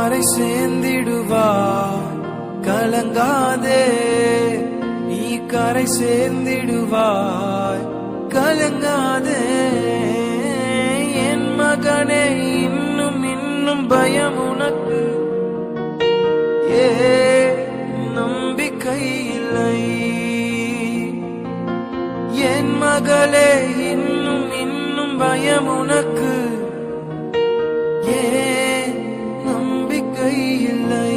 கரை சேர்ந்திடுவாய், கலங்காதே. நீ கரை சேர்ந்திடுவாய், கலங்காதே. என் மகனே, இன்னும் இன்னும் பயம் உனக்கு, ஏ நம்பிக்கை இல்லை. என் மகளே, இன்னும் இன்னும் பயம் உனக்கு, ஏ நம்பிக்கை இல்லை.